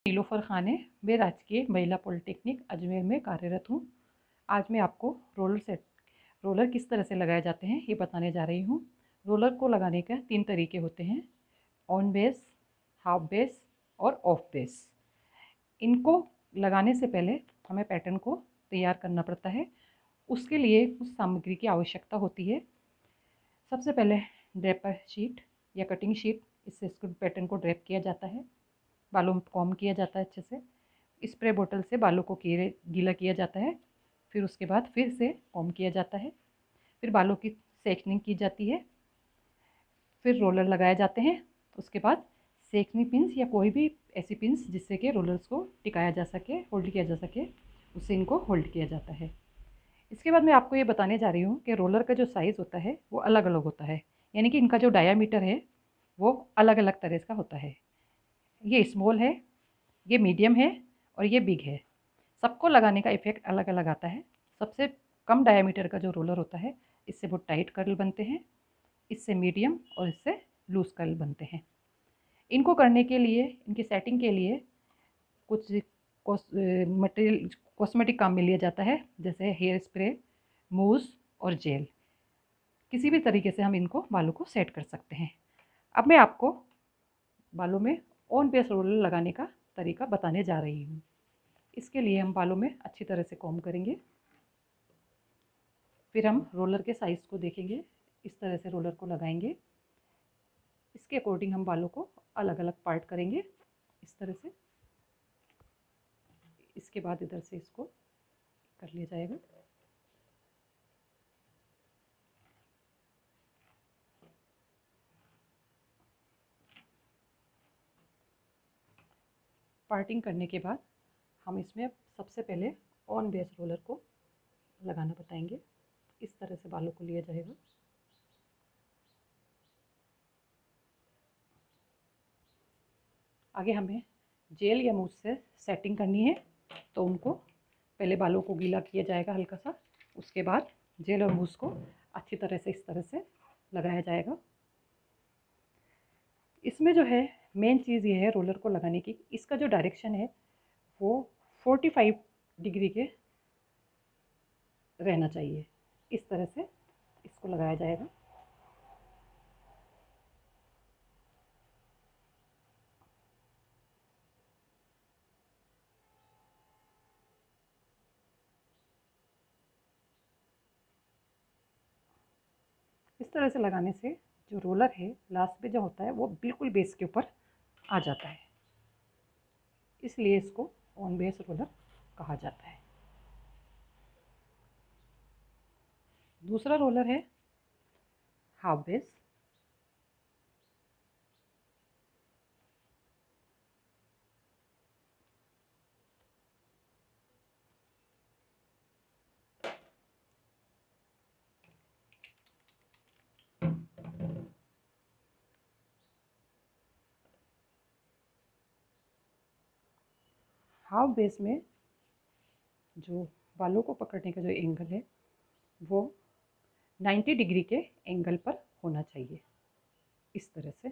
नीलोफर खाने मैं राजकीय महिला पॉलिटेक्निक अजमेर में कार्यरत हूँ। आज मैं आपको रोलर किस तरह से लगाए जाते हैं ये बताने जा रही हूँ। रोलर को लगाने के 3 तरीके होते हैं, ऑन बेस, हाफ बेस और ऑफ बेस। इनको लगाने से पहले हमें पैटर्न को तैयार करना पड़ता है। उसके लिए कुछ सामग्री की आवश्यकता होती है। सबसे पहले ड्रेपर शीट या कटिंग शीट, इससे इसको पैटर्न को ड्रेप किया जाता है। बालों में कॉम किया जाता है अच्छे से। स्प्रे बोतल से बालों को गीला किया जाता है। फिर उसके बाद फिर से कॉम किया जाता है। फिर बालों की सेकनिंग की जाती है। फिर रोलर लगाए जाते हैं। उसके बाद सेकनिंग पिंस या कोई भी ऐसी पिंस जिससे कि रोलर्स को टिकाया जा सके, होल्ड किया जा सके, उससे इनको होल्ड किया जाता है। इसके बाद मैं आपको ये बताने जा रही हूँ कि रोलर का जो साइज़ होता है वो अलग अलग होता है, यानी कि इनका जो डायामीटर है वो अलग अलग तरह का होता है। ये स्मॉल है, ये मीडियम है और ये बिग है। सबको लगाने का इफ़ेक्ट अलग अलग आता है। सबसे कम डायामीटर का जो रोलर होता है, इससे बहुत टाइट कर्ल बनते हैं, इससे मीडियम और इससे लूज़ कर्ल बनते हैं। इनको करने के लिए, इनकी सेटिंग के लिए कुछ मटेरियल कॉस्मेटिक काम में लिया जाता है, जैसे हेयर स्प्रे, मूस और जेल। किसी भी तरीके से हम इनको बालों को सेट कर सकते हैं। अब मैं आपको बालों में ऑन बेस रोलर लगाने का तरीका बताने जा रही हूँ। इसके लिए हम बालों में अच्छी तरह से कॉम्ब करेंगे। फिर हम रोलर के साइज़ को देखेंगे, इस तरह से रोलर को लगाएंगे। इसके अकॉर्डिंग हम बालों को अलग अलग पार्ट करेंगे, इस तरह से। इसके बाद इधर से इसको कर लिया जाएगा। पार्टिंग करने के बाद हम इसमें सबसे पहले ऑन बेस रोलर को लगाना बताएंगे। इस तरह से बालों को लिया जाएगा। आगे हमें जेल या मूस से सेटिंग करनी है, तो उनको पहले बालों को गीला किया जाएगा हल्का सा। उसके बाद जेल और मूस को अच्छी तरह से इस तरह से लगाया जाएगा। इसमें जो है मेन चीज़ ये है रोलर को लगाने की, इसका जो डायरेक्शन है वो 45 डिग्री के रहना चाहिए। इस तरह से इसको लगाया जाएगा। इस तरह से लगाने से जो रोलर है लास्ट में जो होता है वो बिल्कुल बेस के ऊपर आ जाता है, इसलिए इसको ऑन बेस रोलर कहा जाता है। दूसरा रोलर है हाफ बेस। हाफ बेस में जो बालों को पकड़ने का जो एंगल है वो 90 डिग्री के एंगल पर होना चाहिए, इस तरह से।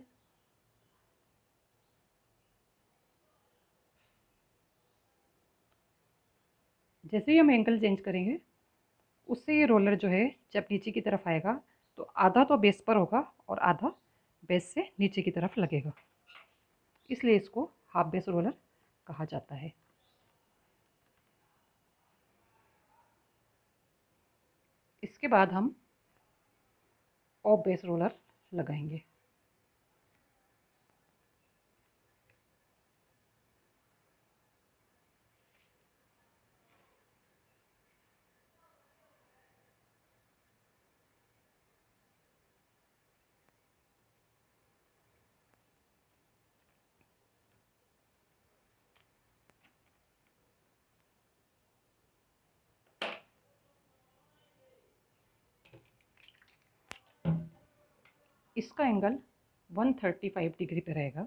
जैसे ही हम एंगल चेंज करेंगे उससे ये रोलर जो है जब नीचे की तरफ आएगा तो आधा तो बेस पर होगा और आधा बेस से नीचे की तरफ लगेगा, इसलिए इसको हाफ बेस रोलर कहा जाता है। इसके बाद हम ऑफ बेस रोलर लगाएंगे। इसका एंगल 135 डिग्री पे रहेगा।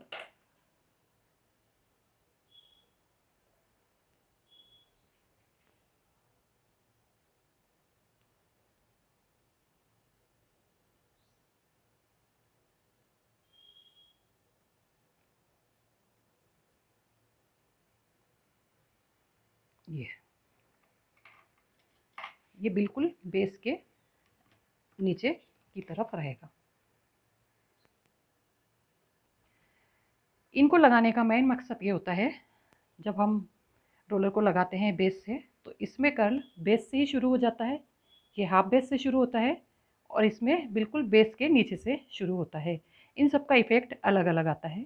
ये बिल्कुल बेस के नीचे की तरफ रहेगा। इनको लगाने का मेन मकसद ये होता है, जब हम रोलर को लगाते हैं बेस से, तो इसमें कर्ल बेस से ही शुरू हो जाता है। ये हाफ बेस से शुरू होता है और इसमें बिल्कुल बेस के नीचे से शुरू होता है। इन सब का इफ़ेक्ट अलग अलग आता है।